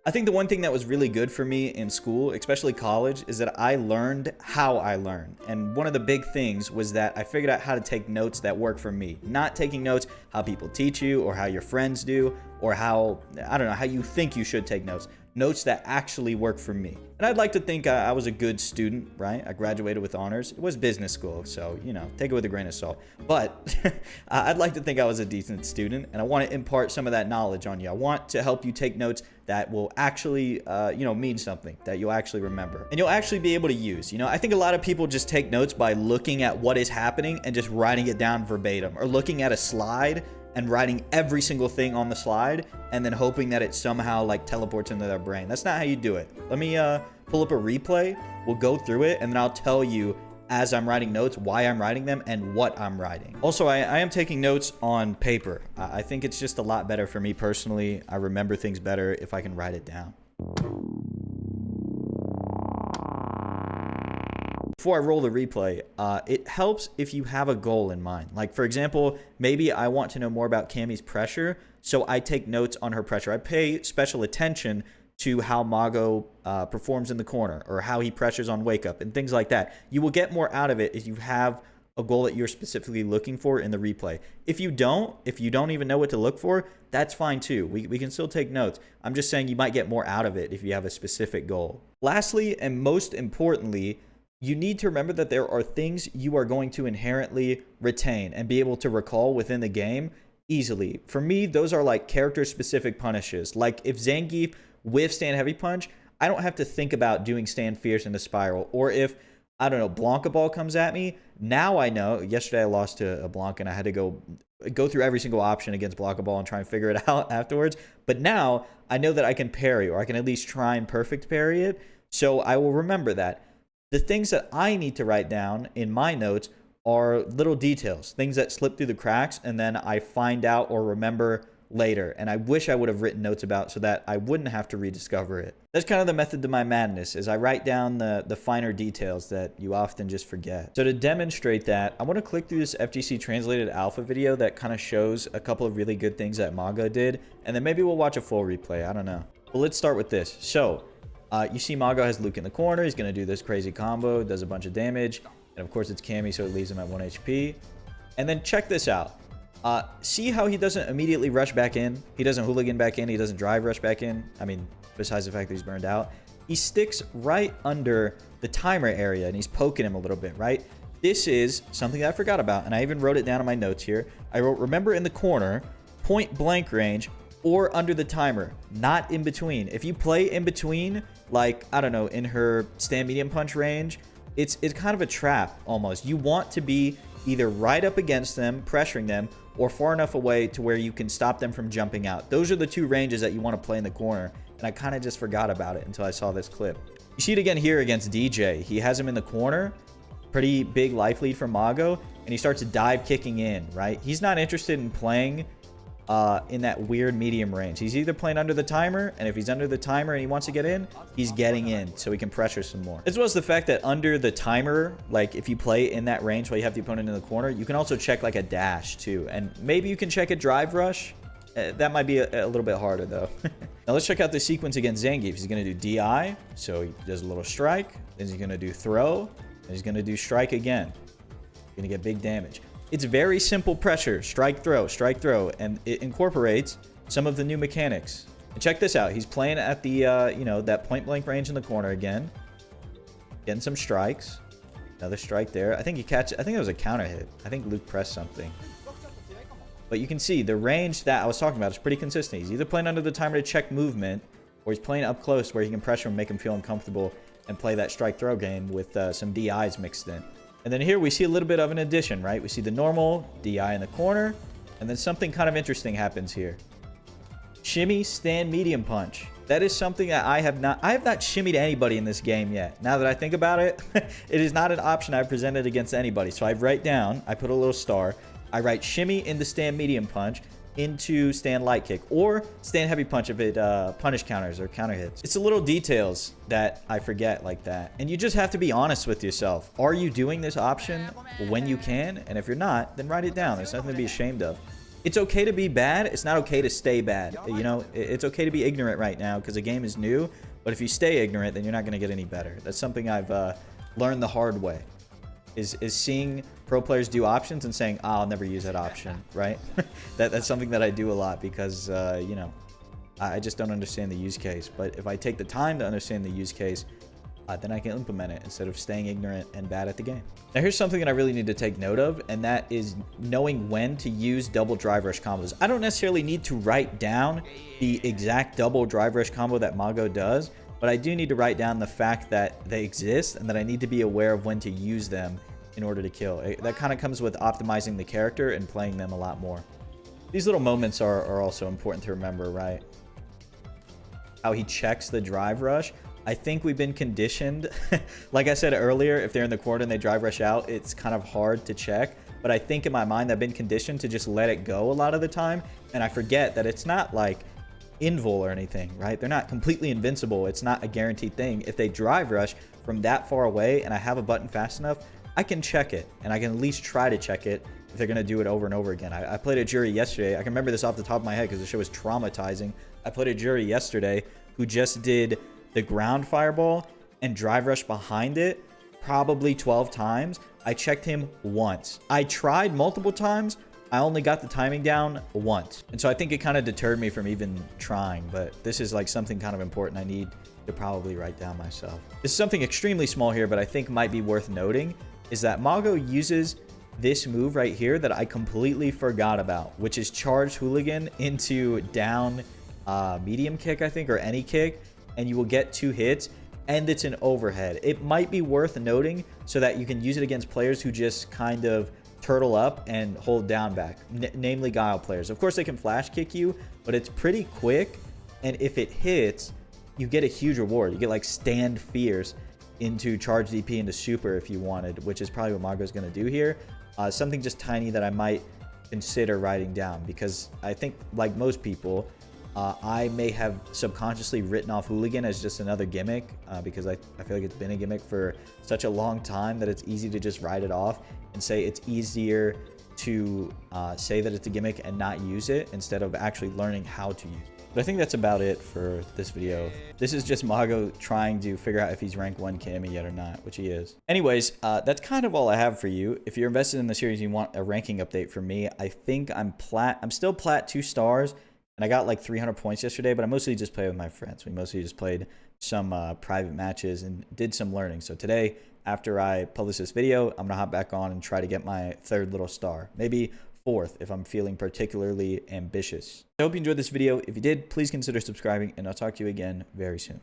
I think the one thing that was really good for me in school, especially college, is that I learned how I learn. And one of the big things was that I figured out how to take notes that work for me. Not taking notes how people teach you or how your friends do or how, I don't know, how you think you should take notes. Notes that actually work for me. And I'd like to think I was a good student, right? I graduated with honors. It was business school, so, you know, take it with a grain of salt. But I'd like to think I was a decent student, and I want to impart some of that knowledge on you. I want to help you take notes that will actually, mean something, that you'll actually remember. And you'll actually be able to use. You know, I think a lot of people just take notes by looking at what is happening and just writing it down verbatim, or looking at a slide and writing every single thing on the slide and then hoping that it somehow like teleports into their brain. That's not how you do it. Let me pull up a replay. We'll go through it and then I'll tell you as I'm writing notes why I'm writing them and what I'm writing. Also, I am taking notes on paper. I think it's just a lot better for me personally. I remember things better if I can write it down. Before I roll the replay, it helps if you have a goal in mind. Like, for example, maybe I want to know more about Cammy's pressure, so I take notes on her pressure. I pay special attention to how Mago performs in the corner or how he pressures on wake up and things like that. You will get more out of it if you have a goal that you're specifically looking for in the replay. If you don't even know what to look for, that's fine too. We can still take notes. I'm just saying you might get more out of it if you have a specific goal. Lastly, and most importantly, you need to remember that there are things you are going to inherently retain and be able to recall within the game easily. For me, those are like character-specific punishes. Like if Zangief whiffs stand heavy punch, I don't have to think about doing stand fierce into spiral. Or if, I don't know, Blanca Ball comes at me, now I know. Yesterday I lost to a Blanca and I had to go through every single option against Blanca Ball and try and figure it out afterwards. But now I know that I can parry, or I can at least try and perfect parry it. So I will remember that. The things that I need to write down in my notes are little details, things that slip through the cracks, and then I find out or remember later. And I wish I would have written notes about so that I wouldn't have to rediscover it. That's kind of the method to my madness, is I write down the finer details that you often just forget. So to demonstrate that, I want to click through this FGC translated alpha video that kind of shows a couple of really good things that Mago did, and then maybe we'll watch a full replay. I don't know. But let's start with this. So you see Mago has Luke in the corner. He's going to do this crazy combo, does a bunch of damage. And of course it's Cammy, so it leaves him at 1 HP. And then check this out. See how he doesn't immediately rush back in? He doesn't hooligan back in. He doesn't drive rush back in. I mean, besides the fact that he's burned out. He sticks right under the timer area and he's poking him a little bit, right? This is something that I forgot about. And I even wrote it down in my notes here. I wrote, remember in the corner, point blank range, or under the timer, not in between. If you play in between, like, I don't know, in her stand medium punch range, it's kind of a trap almost. You want to be either right up against them, pressuring them, or far enough away to where you can stop them from jumping out. Those are the two ranges that you want to play in the corner, and I kind of just forgot about it until I saw this clip. You see it again here against DJ. He has him in the corner, pretty big life lead from Mago, and he starts dive kicking in, right? He's not interested in playing in that weird medium range. He's either playing under the timer, and if he's under the timer and he wants to get in, he's getting in so he can pressure some more. As well as the fact that under the timer, like if you play in that range while you have the opponent in the corner, you can also check like a dash too, and maybe you can check a drive rush. That might be a little bit harder though. Now let's check out the sequence against Zangief. He's going to do DI, so he does a little strike, then he's going to do throw, and he's going to do strike again. Going to get big damage. It's very simple pressure, strike, throw, and it incorporates some of the new mechanics. And check this out. He's playing at the, that point blank range in the corner again. Getting some strikes. Another strike there. I think that was a counter hit. I think Luke pressed something. But you can see the range that I was talking about is pretty consistent. He's either playing under the timer to check movement, or he's playing up close where he can pressure and make him feel uncomfortable and play that strike throw game with some DIs mixed in. And then here we see a little bit of an addition, right? We see the normal DI in the corner, and then something kind of interesting happens here. Shimmy, stand, medium punch. That is something that I have not shimmied anybody in this game yet. Now that I think about it, it is not an option I've presented against anybody. So I write down, I put a little star, I write shimmy into stand medium punch, into stand light kick, or stand heavy punch if it punish counters or counter hits. It's the little details that I forget like that. And you just have to be honest with yourself. Are you doing this option when you can? And if you're not, then write it down. There's nothing to be ashamed of. it's okay to be bad. It's not okay to stay bad. You know, it's okay to be ignorant right now because the game is new. But if you stay ignorant, then you're not going to get any better. That's something I've learned the hard way. Is seeing pro players do options and saying, oh, I'll never use that option, right? That's something that I do a lot because, you know, I just don't understand the use case. But if I take the time to understand the use case, then I can implement it instead of staying ignorant and bad at the game. Now, here's something that I really need to take note of, and that is knowing when to use double drive rush combos. I don't necessarily need to write down the exact double drive rush combo that Mago does, but I do need to write down the fact that they exist and that I need to be aware of when to use them in order to kill. That kind of comes with optimizing the character and playing them a lot more. These little moments are also important to remember, right? How he checks the drive rush. I think we've been conditioned. Like I said earlier, if they're in the corner and they drive rush out, it's kind of hard to check. But I think in my mind, I've been conditioned to just let it go a lot of the time. And I forget that it's not like invul or anything, right? They're not completely invincible. It's not a guaranteed thing. If they drive rush from that far away and I have a button fast enough, I can check it. And I can at least try to check it if they're going to do it over and over again. I played a jury yesterday. I can remember this off the top of my head because the show was traumatizing. I played a jury yesterday who just did the ground fireball and drive rush behind it probably 12 times. I checked him once. I tried multiple times. I only got the timing down once. And so I think it kind of deterred me from even trying, but this is like something kind of important I need to probably write down myself. This is something extremely small here, but I think might be worth noting is that Mago uses this move right here that I completely forgot about, which is charge hooligan into down medium kick, I think, or any kick. And you will get 2 hits, and it's an overhead. It might be worth noting so that you can use it against players who just kind of turtle up and hold down back, namely Guile players. Of course, they can flash kick you, but it's pretty quick, and if it hits, you get a huge reward. You get like stand fierce into charge DP into super if you wanted, which is probably what Mago's going to do here. Something just tiny that I might consider writing down because I think, like most people, I may have subconsciously written off Hooligan as just another gimmick because I feel like it's been a gimmick for such a long time that it's easy to just write it off and say it's easier to say that it's a gimmick and not use it instead of actually learning how to use it. But I think that's about it for this video. This is just Mago trying to figure out if he's rank 1 Cammy yet or not, which he is. Anyways, that's kind of all I have for you. If you're invested in the series and you want a ranking update from me, I think I'm still plat 2 stars. And I got like 300 points yesterday, but I mostly just played with my friends. We mostly just played some private matches and did some learning. So today, after I publish this video, I'm going to hop back on and try to get my 3rd little star. Maybe 4th if I'm feeling particularly ambitious. I hope you enjoyed this video. If you did, please consider subscribing, and I'll talk to you again very soon.